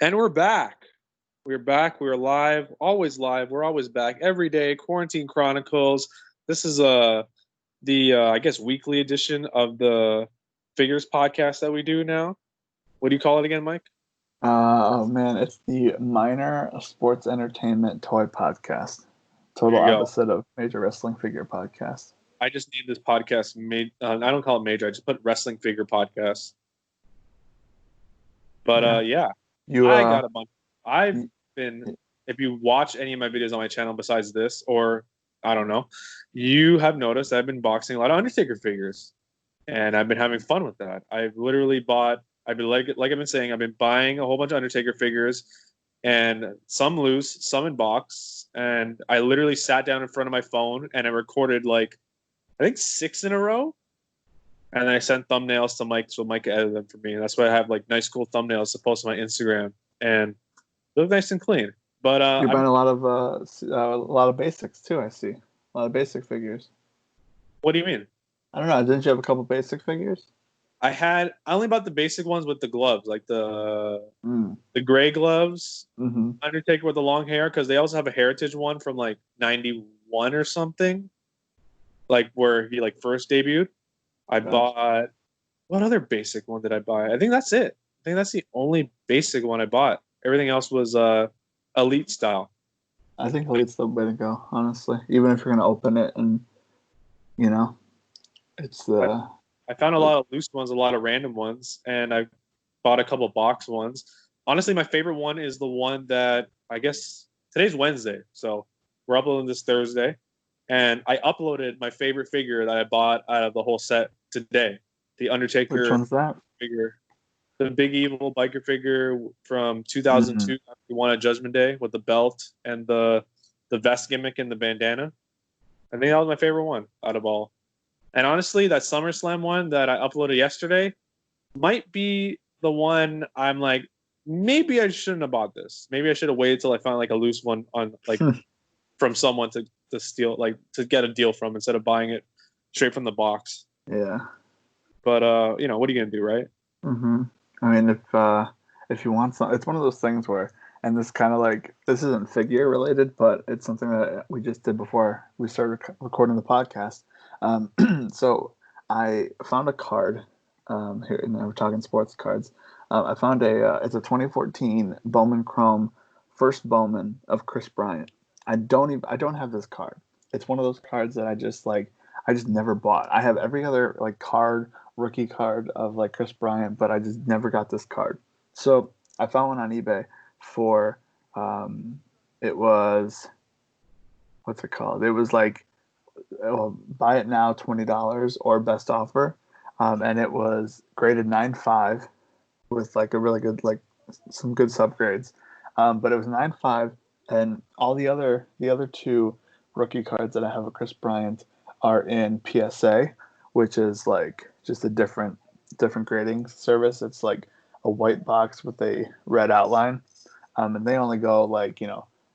And we're back. We're back. We're live. Always live. We're always back every day. Quarantine Chronicles. This is the I guess weekly edition of the figures podcast that we do now. What do you call it again, Mike? Oh man, it's the Minor Sports Entertainment Toy Podcast. There Total you go. opposite of Major Wrestling Figure Podcast. I just named this podcast I don't call it major. I just put wrestling figure podcast. But Yeah. yeah, You I got a bunch. I've y- been. If you watch any of my videos on my channel besides this, or I don't know, you have noticed I've been boxing a lot of Undertaker figures, and I've been having fun with that. I've literally bought. I've been like I've been saying, I've been buying a whole bunch of Undertaker figures, and some loose, some in box. And I literally sat down in front of my phone and I recorded like I think 6 in a row. And then I sent thumbnails to Mike, so Mike edited them for me. And that's why I have like nice, cool thumbnails to post on my Instagram, and they look nice and clean. But you're buying a lot of basics too. I see a lot of basic figures. what do you mean? I don't know. Didn't you have a couple basic figures? I only bought the basic ones with the gloves, like Mm. the gray gloves, Mm-hmm. Undertaker with the long hair, because they also have a heritage one from like '91 or something, like where he like first debuted. I Gotcha. bought what other basic one did I buy? I think that's it. I think that's the only basic one I bought. Everything else was elite style. I think Elite's the way to go, honestly. Even if you're gonna open it and you know, it's I, the I found a lot of loose ones, a lot of random ones, and I bought a couple box ones. Honestly, my favorite one is the one that I guess today's Wednesday, so we're uploading this Thursday, and I uploaded my favorite figure that I bought out of the whole set today, the which Undertaker one's that? figure, the Big Evil biker figure from Mm-hmm. 2002. The one at Judgment Day with the belt and the vest gimmick and the bandana. I think that was my favorite one out of all. And honestly, that SummerSlam one that I uploaded yesterday might be the one I'm like, maybe I shouldn't have bought this. Maybe I should have waited till I found like a loose one on like from someone to steal, like to get a deal from, instead of buying it straight from the box. Yeah. But what are you gonna do, right? Mm-hmm. I mean, if you want some, it's one of those things where, and this kind of like this isn't figure related, but it's something that we just did before we started recording the podcast. Um, so I found a card here, and we're talking sports cards. I found it's a 2014 Bowman Chrome first Bowman of Chris Bryant. I don't have this card. It's one of those cards that I just never bought. I have every other like rookie card of like Chris Bryant, but I just never got this card. So I found one on eBay for it was what's it called? It was like buy it now $20 or best offer, and it was graded 9.5 with like a really good like some good subgrades, but it was 9.5, and all the other two rookie cards that I have of Chris Bryant are in PSA, which is like just a different grading service. It's like a white box with a red outline, and they only go like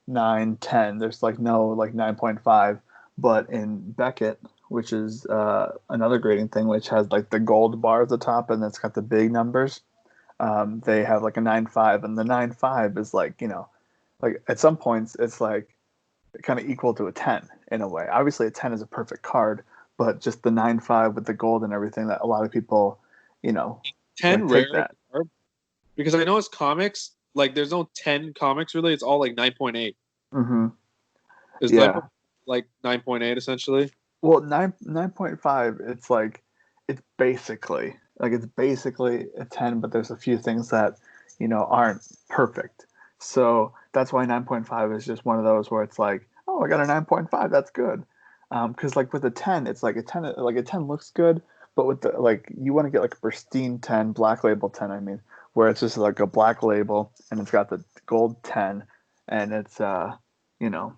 9, 10. There's like no like 9.5, but in Beckett, which is another grading thing, which has like the gold bar at the top and it's got the big numbers. They have like a 9.5, and the 9.5 is like like at some points it's like kind of equal to a 10 in a way. Obviously, a 10 is a perfect card, but just the 9.5 with the gold and everything, that a lot of people, you know, 10 like take rare that. because I know it's comics. Like there's no 10 comics really. It's all like 9.8. Mm-hmm. Is 9 Yeah. like 9.8 essentially? Well, 9.5, it's basically a 10, but there's a few things that aren't perfect. So that's why 9.5 is just one of those where it's like, oh, I got a 9.5, that's good. Because like with a 10, it's like a 10 looks good, but with the like you want to get like a pristine 10, black label 10, I mean, where it's just like a black label and it's got the gold 10, and it's you know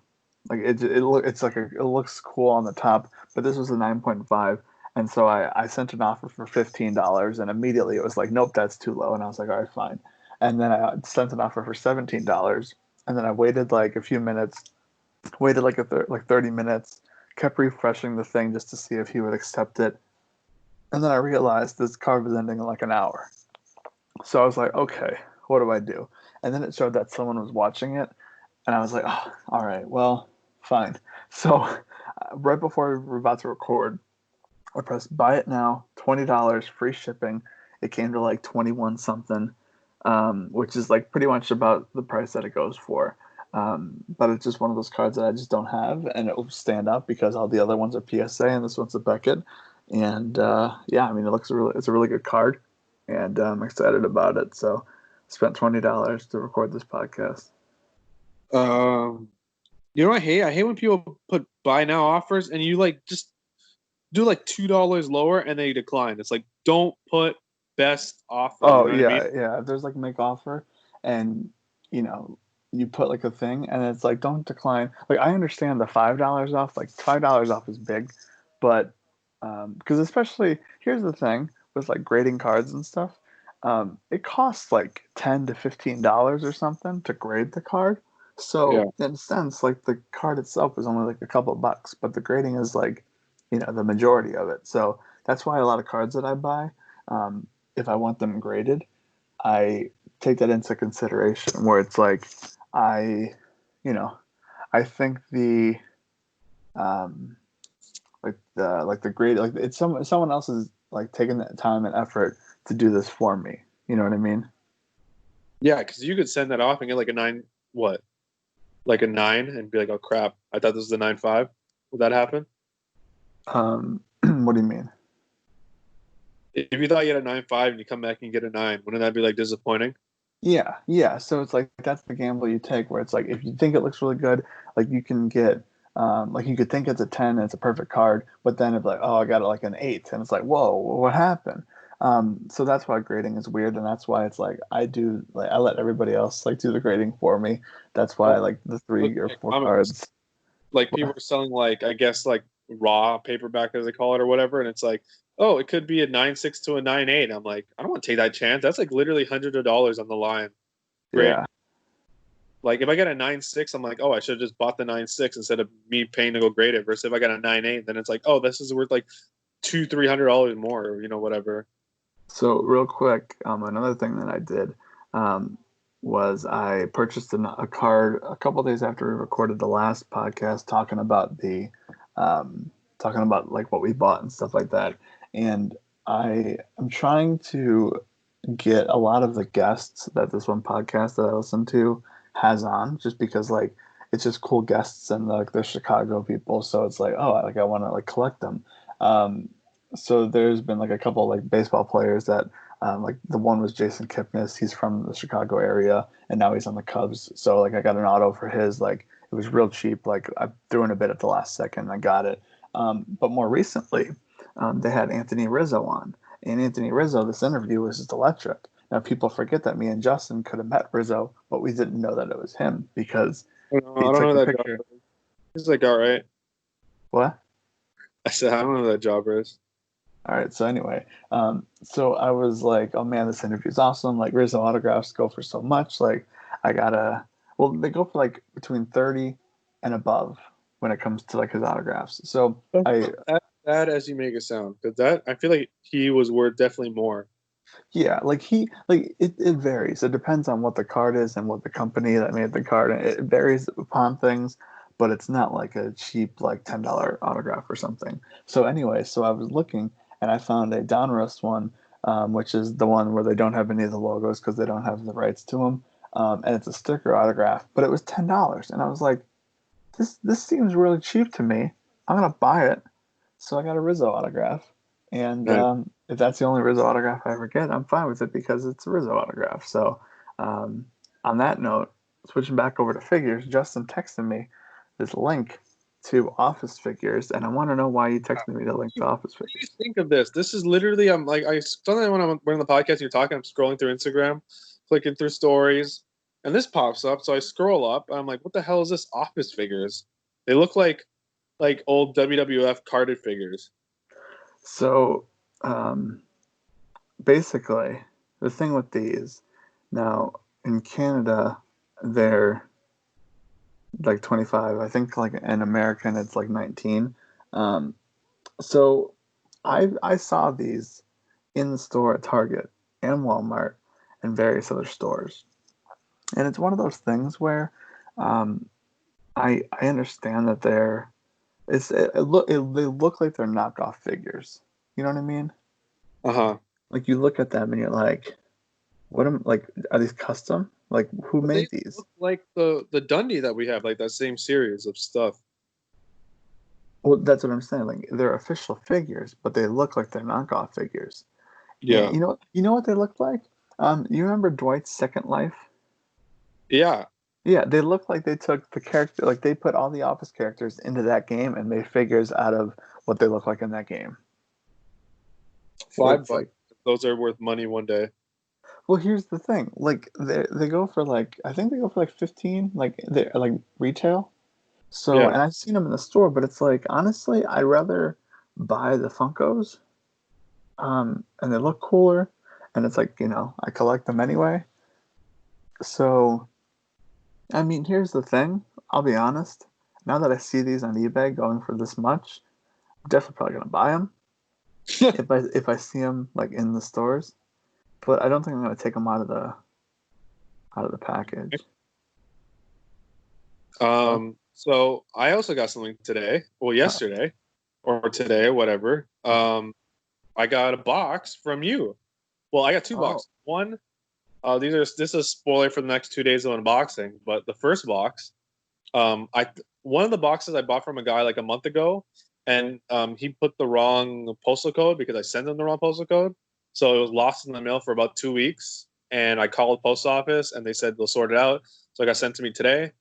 like it's like it looks cool on the top, but this was a 9.5, and so I sent an offer for $15, and immediately it was like, nope, that's too low, and I was like, all right, fine, and then I sent an offer for $17, and then I waited like a few minutes, waited like like 30 minutes, kept refreshing the thing just to see if he would accept it, and then I realized this card was ending in like an hour, so I was like, okay, what do I do? And then it showed that someone was watching it, and I was like, oh, all right, well, fine. So right before we were about to record, I pressed buy it now, $20, free shipping. It came to like 21 something, which is like pretty much about the price that it goes for. But it's just one of those cards that I just don't have, and it will stand out because all the other ones are PSA and this one's a Beckett. And yeah, I mean, it's a really good card, and I'm excited about it. So, spent $20 to record this podcast. You know what I hate? I hate when people put buy now offers and you like just do like $2 lower and they decline. It's like don't put best offer. You Oh know what I mean? yeah. If there's like make offer, and you know you put like a thing, and it's like don't decline. Like I understand the $5 off. Like $5 off is big, but because especially here's the thing with like grading cards and stuff, it costs like $10 to $15 or something to grade the card. Yeah. So in a sense, like the card itself is only like a couple of bucks, but the grading is like the majority of it. So that's why a lot of cards that I buy. If I want them graded, I take that into consideration where it's like I, you know, I think the the grade like it's someone else is like taking that time and effort to do this for me. You know what I mean? Yeah, because you could send that off and get like a 9, what? Like a 9 and be like, oh crap, I thought this was a 9.5. Would that happen? What do you mean? If you thought you had a 9.5 and you come back and you get a 9, wouldn't that be like disappointing? Yeah. So it's like that's the gamble you take, where it's like if you think it looks really good, like you can get, like you could think it's a 10 and it's a perfect card, but then it's like, oh, I got it like an 8, and it's like, whoa, what happened? So that's why grading is weird, and that's why it's like I let everybody else like do the grading for me. That's why Well, like the look three or at four comments. cards. Like people are selling like I guess like raw paperback as they call it or whatever, and it's like, oh, it could be a 9.6 to a 9.8. I'm like, I don't want to take that chance. That's like literally hundreds of dollars on the line. Great. Yeah. Like if I get a 9.6, I'm like, oh, I should have just bought the 9.6 instead of me paying to go grade it. Versus if I got a 9.8, then it's like, oh, this is worth like $200-300 more, or whatever. So real quick, another thing that I did um, was I purchased a card a couple days after we recorded the last podcast, talking about like what we bought and stuff like that. And I am trying to get a lot of the guests that this one podcast that I listen to has on, just because like it's just cool guests and like they're Chicago people, so it's like I want to like collect them. Um, so there's been like a couple like baseball players that like the one was Jason Kipnis. He's from the Chicago area and now he's on the Cubs. So like I got an auto for his. Like it was real cheap. Like I threw in a bit at the last second and I got it. But more recently, they had Anthony Rizzo on, and Anthony Rizzo. This interview was just electric. Now people forget that me and Justin could have met Rizzo, but we didn't know that it was him because I he don't took know the that job. picture. He's like, all right. What? I said, I don't know who that job is. All right. So anyway, so I was like, oh man, this interview is awesome. Like Rizzo autographs go for so much. Like I gotta. Well, they go for like between 30 and above when it comes to like his autographs. So I As bad as you make it sound, because that I feel like he was worth definitely more. Yeah, it varies. It depends on what the card is and what the company that made the card. It varies upon things, but it's not like a cheap like $10 autograph or something. So anyway, so I was looking and I found a Donruss one, which is the one where they don't have any of the logos because they don't have the rights to them, and it's a sticker autograph. But it was $10, and I was like, this seems really cheap to me. I'm gonna buy it. So I got a Rizzo autograph, and Right. if that's the only Rizzo autograph I ever get, I'm fine with it because it's a Rizzo autograph. So um, on that note, switching back over to figures, Justin texted me this link to Office Figures, and I want to know why you texted me the link to Office What do you Figures. think of this? This is literally I'm like I suddenly when I'm we're on the podcast and you're talking, I'm scrolling through Instagram, clicking through stories, and this pops up. So I scroll up, and I'm like, what the hell is this? Office figures. They look like old WWF carded figures. So um, basically, the thing with these now in Canada, they're like 25. I think like in American it's like 19. Um, so I saw these in the store at Target and Walmart, in various other stores. And it's one of those things where um, I understand that they look like they're knockoff figures. You know what I mean? Uh-huh. Like you look at them and you're like, are these custom? Like who But they made these? look like the Dundee that we have, like that same series of stuff. Well, that's what I'm saying. Like they're official figures, but they look like they're knockoff figures. And Yeah. you know what they look like? You remember Dwight's Second Life? Yeah. Yeah, they look like they took the character, like they put all the Office characters into that game and made figures out of what they look like in that game. $5. It's like, Those are worth money one day. well, here's the thing. Like they go for like I think they go for like 15, like they like retail. So, Yeah. and I've seen them in the store, but it's like honestly, I'd rather buy the Funkos, and they look cooler, and it's like I collect them anyway. So, I mean, here's the thing. I'll be honest. Now that I see these on eBay going for this much, I'm definitely probably gonna buy them if I see them like in the stores. But I don't think I'm gonna take them out of the package. So, So I also got something today. Well, uh, yesterday or today or whatever. I got a box from you. Well, I got two oh, boxes. One, this is a spoiler for the next 2 days of unboxing, but the first box, I one of the boxes I bought from a guy like a month ago, and he put the wrong postal code because I sent him the wrong postal code, so it was lost in the mail for about 2 weeks. And I called the post office, and they said they'll sort it out. So it got sent to me today,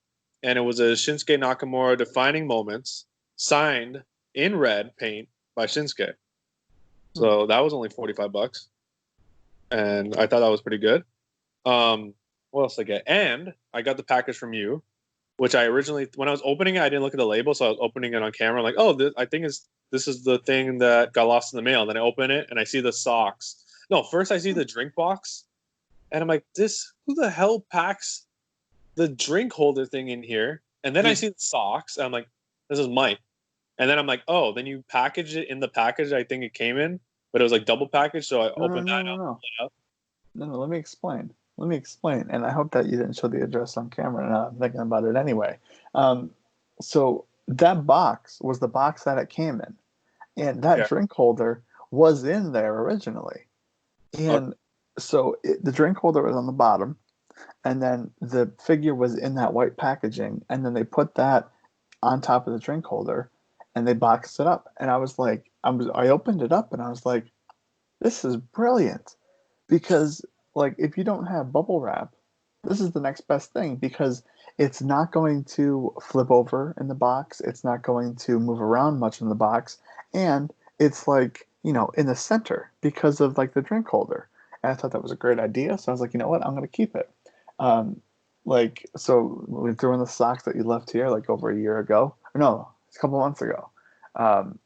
and it was a Shinsuke Nakamura defining moments signed in red paint by Shinsuke. hmm. So that was only $45, and I thought that was pretty good. What else did I get? And I got the package from you, which I originally, when I was opening it, I didn't look at the label, so I was opening it on camera. I'm like, oh, I think this is the thing that got lost in the mail. And then I open it and I see the socks. No, first I see the drink box, and I'm like, who the hell packs the drink holder thing in here? And then I see the socks, and I'm like, this is Mike. And then I'm like, oh, then you package it in the package I think it came in, but it was like double packaged. So I No, no, opened no, that no, up, no, pulled it out. no, no. Let me explain. Let me explain. And I hope that you didn't show the address on camera. Now I'm thinking about it anyway. Um, so that box was the box that it came in, and that Yeah. drink holder was in there originally. Okay. And so the drink holder was on the bottom, and then the figure was in that white packaging, and then they put that on top of the drink holder, and they boxed it up. And I was like, I opened it up, and I was like, this is brilliant, because like if you don't have bubble wrap, this is the next best thing because it's not going to flip over in the box, it's not going to move around much in the box, and it's like in the center because of like the drink holder. And I thought that was a great idea, so I was like, you know what, I'm going to keep it. um, like so we threw in the socks that you left here like over a year ago, or no, it's a couple months ago. um,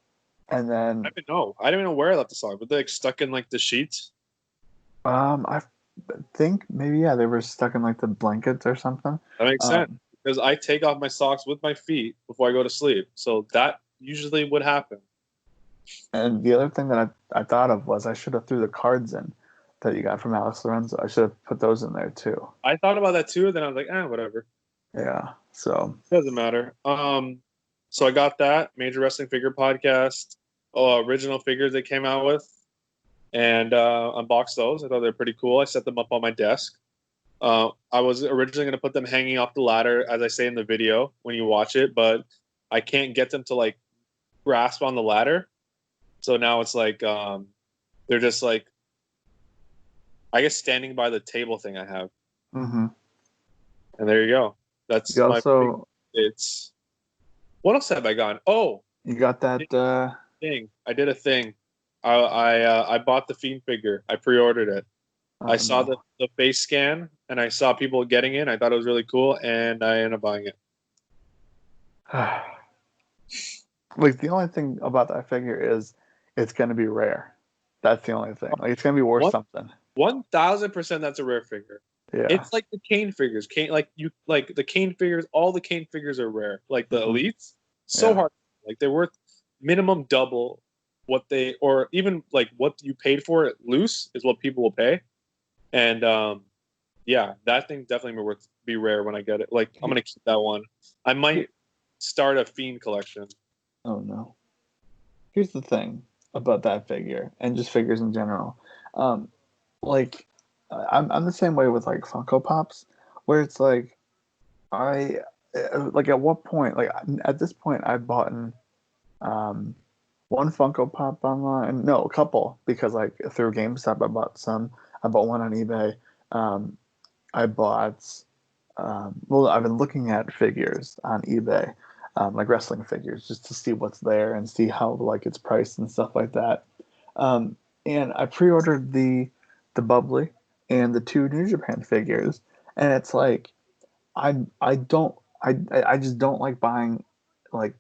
and then I didn't even know where I left the sock, but they like stuck in like the sheets. I think maybe yeah, they were stuck in like the blankets or something. That makes sense Um, because I take off my socks with my feet before I go to sleep. So that usually would happen. and the other thing that I thought of was I should have threw the cards in that you got from Alex Lorenzo. I should have put those in there too. I thought about that too. Then I was like, whatever. Yeah. So Doesn't matter. So I got that Major Wrestling Figure Podcast, original figures they came out with, and unboxed those. I thought they were pretty cool. I set them up on my desk. I was originally going to put them hanging off the ladder, as I say in the video when you watch it, but I can't get them to like grasp on the ladder. So now it's like they're just like, I guess, standing by the table thing I have. hmm. And there you go. That's You my. also It's what else have I gotten? Oh, you got that thing. I did a thing. I bought the Fiend figure. I pre-ordered it. I oh saw no. the face scan and I saw people getting it. I thought it was really cool, and I ended up buying it. Like the only thing about that figure is it's gonna be rare. That's the only thing. Like it's gonna be worth One something. 1,000% that's a rare figure. Yeah. It's like the Kane figures. Kane like the Kane figures. All the Kane figures are rare. Like the Hmm. elites, so Yeah. hard. Like they're worth minimum double what they, or even like what you paid for it loose is what people will pay. And yeah, that thing definitely worth be rare when I get it. Like I'm gonna keep that one. I might start a Fiend collection. Oh no. Here's the thing about that figure and just figures in general. Um, like I'm the same way with like Funko Pops, where it's like I like at what point like at this point I've bought um, one Funko Pop online, no, a couple because like through GameStop I bought some. I bought one on eBay. Um, I bought well, I've been looking at figures on eBay, like wrestling figures, just to see what's there and see how like it's priced and stuff like that. Um, and I pre-ordered the bubbly and the two New Japan figures, and it's like I don't I just don't like buying like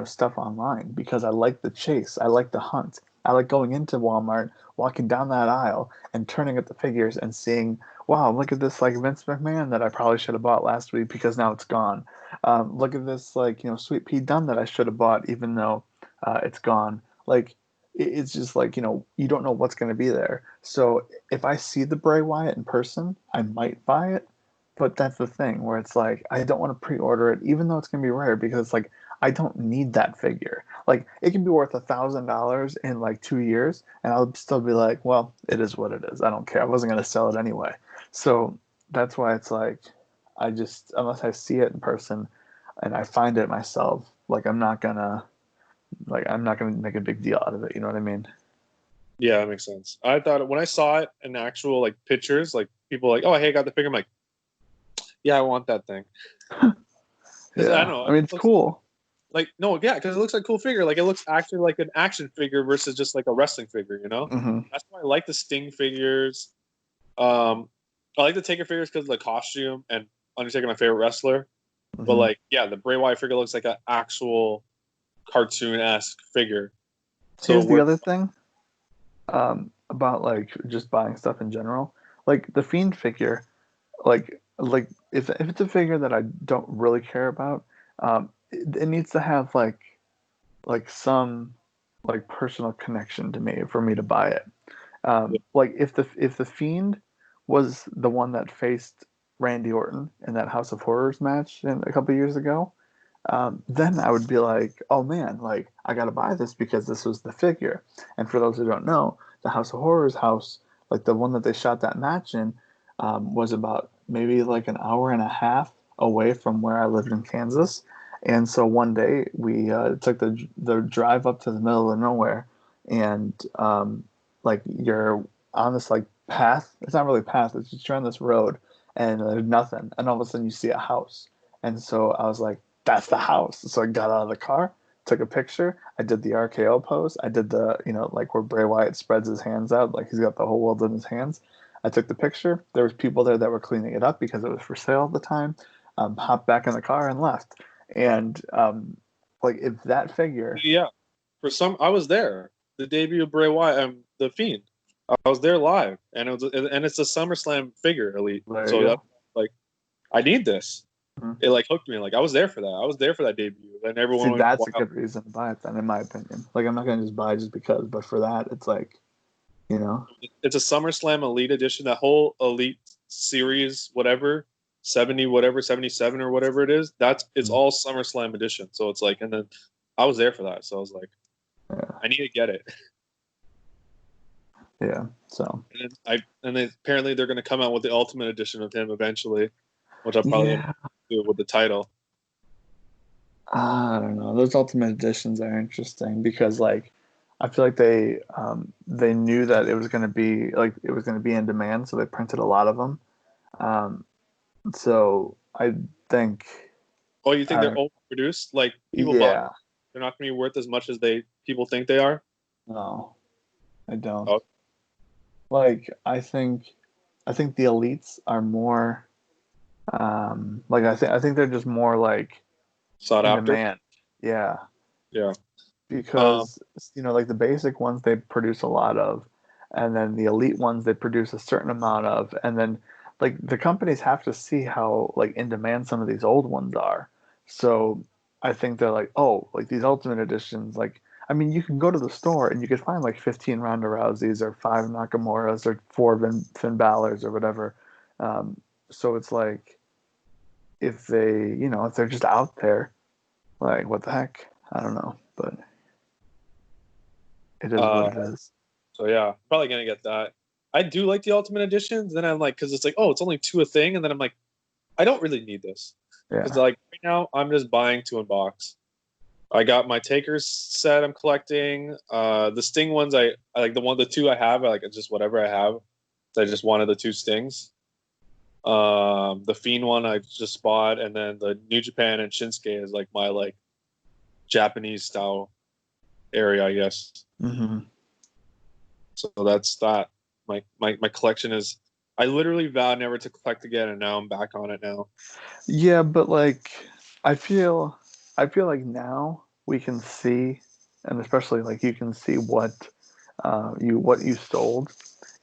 stuff online because I like the chase. I like the hunt. I like going into Walmart, walking down that aisle, and turning at the figures and seeing, wow, look at this like Vince McMahon that I probably should have bought last week because now it's gone. Look at this like Sweet Pea Dunne that I should have bought even though it's gone. Like it's just like you don't know what's going to be there. So if I see the Bray Wyatt in person, I might buy it. But that's the thing where it's like I don't want to pre-order it, even though it's gonna be rare, because like I don't need that figure. Like it can be worth $1,000 in like 2 years, and I'll still be like, well, it is what it is. I don't care. I wasn't gonna sell it anyway. So that's why it's like I just unless I see it in person and I find it myself, like I'm not gonna make a big deal out of it. You know what I mean? Yeah, that makes sense. I thought when I saw it in actual like pictures, like people like, oh hey, I got the figure. I'm like, yeah, I want that thing. Because I don't Yeah. know, I mean, it it's looks cool. like no, yeah, because it looks like a cool figure. Like it looks actually like an action figure versus just like a wrestling figure. Hmm. That's why I like the Sting figures. Um, I like the Taker figures because of the costume and Undertaker, my favorite wrestler. But Hmm. like, yeah, the Bray Wyatt figure looks like an actual cartoon-esque figure. So Here's the we're other thing. About like just buying stuff in general. Like the Fiend figure, like if it's a figure that I don't really care about, it needs to have like some like personal connection to me for me to buy it. Like if the Fiend was the one that faced Randy Orton in that House of Horrors match a couple years ago, then I would be like, oh man, like I gotta buy this because this was the figure. And for those who don't know, the House of Horrors house, like the one that they shot that match in, was about maybe like an hour and a half away from where I lived in Kansas. And so one day we took the drive up to the middle of nowhere, and like you're on this like path. It's not really a path. It's just you're on this road, and there's nothing. And all of a sudden you see a house. And so I was like, that's the house. So I got out of the car, took a picture. I did the RKO pose. I did the, like where Bray Wyatt spreads his hands out, like he's got the whole world in his hands. I took the picture. There was people there that were cleaning it up because it was for sale at the time. Hopped back in the car and left. And like if that figure, yeah. For some, I was there. The debut of Bray Wyatt, the Fiend. I was there live, and it's a SummerSlam figure elite. there you So that's go. like I need this. Mhm. It like hooked me. Like I was there for that. I was there for that debut, and See, everyone went that's a wild. good reason to buy it then, in my opinion. Like I'm not gonna just buy it just because, but for that, it's like, you know, It's a SummerSlam Elite edition. That whole Elite series, whatever 70, whatever 77 or whatever it is. It's Mhm. all SummerSlam edition. So it's like, and then I was there for that. So I was like, Yeah, I need to get it. yeah. So And then apparently they're going to come out with the Ultimate edition of him eventually, which I'll probably end up yeah, do with the title. I don't know. Those Ultimate Editions are interesting because like I feel like they knew that it was gonna be in demand, so they printed a lot of them. Um, so I think Oh, you think I they're don't. overproduced? Like people bought, Yeah, they're not going to be worth as much as they people think they are. no, I don't. Oh, Like I think the elites are more like I think they're just more like sought in after. demand. Yeah, Yeah. Um, because like the basic ones they produce a lot of, and then the elite ones they produce a certain amount of, and then like the companies have to see how like in demand some of these old ones are. So I think they're like, oh, like these ultimate editions, like I mean, you can go to the store and you could find like 15 Ronda Rouseys or 5 Nakamura's or 4 Finn Balor's or whatever. So it's like if if they're just out there, like what the heck? I don't know, but it is what it is. So yeah, probably gonna get that. I do like the Ultimate Editions. Then I'm like, because it's like, oh, it's only 2 a thing, and then I'm like, I don't really need this because Yeah. like right now I'm just buying to unbox. I got my Takers set I'm collecting. The Sting ones I like the 2 I have. I like just whatever I have. So I just wanted the 2 Stings. The Fiend one I just bought, and then the New Japan and Shinsuke is like my like Japanese style area, I guess. Mm-hmm. So that's that. My collection is. I literally vowed never to collect again, and now I'm back on it now. Yeah, but like I feel like now we can see, and especially like you can see what you sold.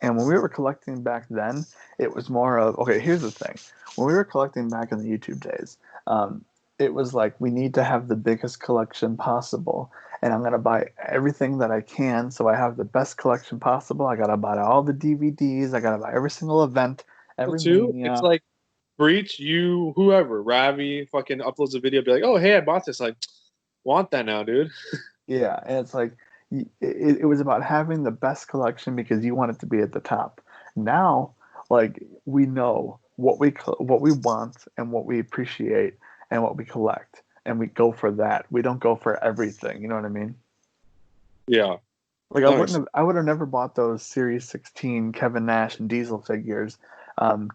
And when we were collecting back then, it was more of okay. Here's the thing: when we were collecting back in the YouTube days, it was like we need to have the biggest collection possible, and I'm gonna buy everything that I can so I have the best collection possible. I gotta buy all the DVDs. I gotta buy every single event, every Too, it's Mania. like Breach, you, whoever, Ravi, fucking uploads a video, be like, oh hey, I bought this. Like, want that now, dude. Yeah, and it's like it was about having the best collection because you want it to be at the top. Now, like we know what we want and what we appreciate and what we collect, and we go for that. We don't go for everything. You know what I mean? Yeah, Like nice. I would have never bought those Series 16 Kevin Nash and Diesel figures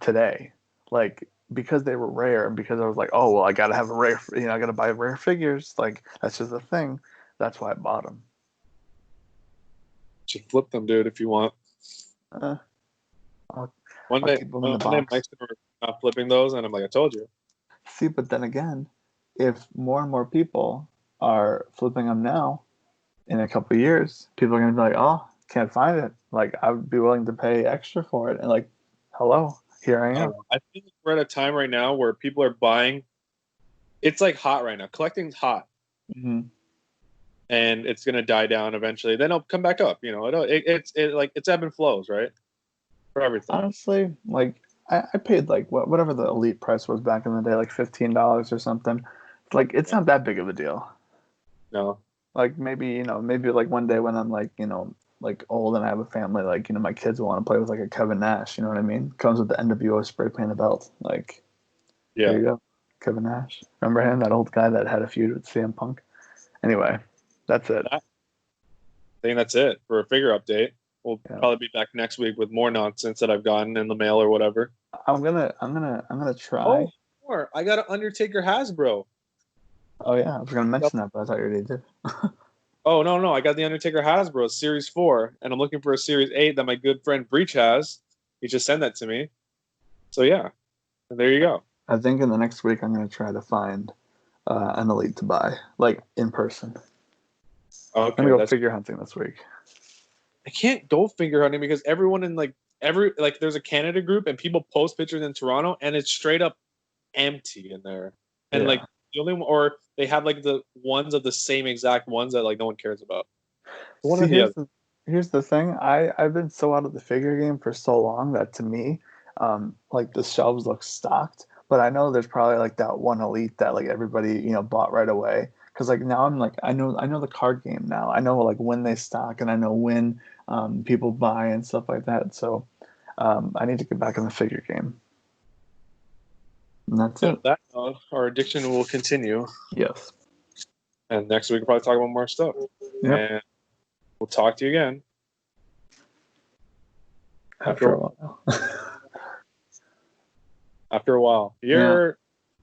today, like because they were rare and because I was like, oh well, I gotta have a rare, I gotta buy rare figures. Like that's just a thing. That's why I bought them. Should flip them, dude, if you want. Uh, I'll, One I'll day, keep them in the one day, box. Mike's gonna not flipping those, and I'm like, I told you. See, but then again, if more and more people are flipping them now, in a couple of years, people are gonna be like, "Oh, can't find it." Like, I would be willing to pay extra for it. And like, hello, here I I don't am. know. I think we're at a time right now where people are buying. It's like hot right now. Collecting's hot, Hmm. and it's gonna die down eventually. Then it'll come back up. It's ebb and flows, right? For everything. Honestly, like, I paid like whatever the elite price was back in the day, like $15 or something. Like, it's Yeah. not that big of a deal. No. Like maybe maybe like one day when I'm like like old and I have a family, like my kids will want to play with like a Kevin Nash. You know what I mean? Comes with the NWO spray painted belt. Like here Yeah. you go, Kevin Nash. Remember him? That old guy that had a feud with CM Punk. Anyway, that's it. I think that's it for a figure update. We'll Yeah. probably be back next week with more nonsense that I've gotten in the mail or whatever. I'm gonna Oh, try. more. I got an Undertaker Hasbro. Oh yeah, I was gonna Yep. mention that, but I thought you already did. Oh no, I got the Undertaker Hasbro Series 4, and I'm looking for a Series 8 that my good friend Breach has. He just sent that to me. So yeah, and there you go. I think in the next week I'm gonna try to find an elite to buy, like in person. I'm Okay, gonna go that's. figure hunting this week. I can't go finger hunting because everyone in there's a Canada group and people post pictures in Toronto and it's straight up empty in there. And like Yeah. the only one, or they have like the ones of the same exact ones that like no one cares about. One See, or the other. here's the thing. I've been so out of the figure game for so long that to me, like the shelves look stocked. But I know there's probably like that one elite that like everybody bought right away. Because like now I'm like I know the card game now. I know like when they stock and I know when people buy and stuff like that. So I need to get back in the figure game. And that's Yeah, it. that our addiction will continue. Yes. And next week we'll probably talk about more stuff. Yep. And we'll talk to you again After after a while. after a while. Yeah. You're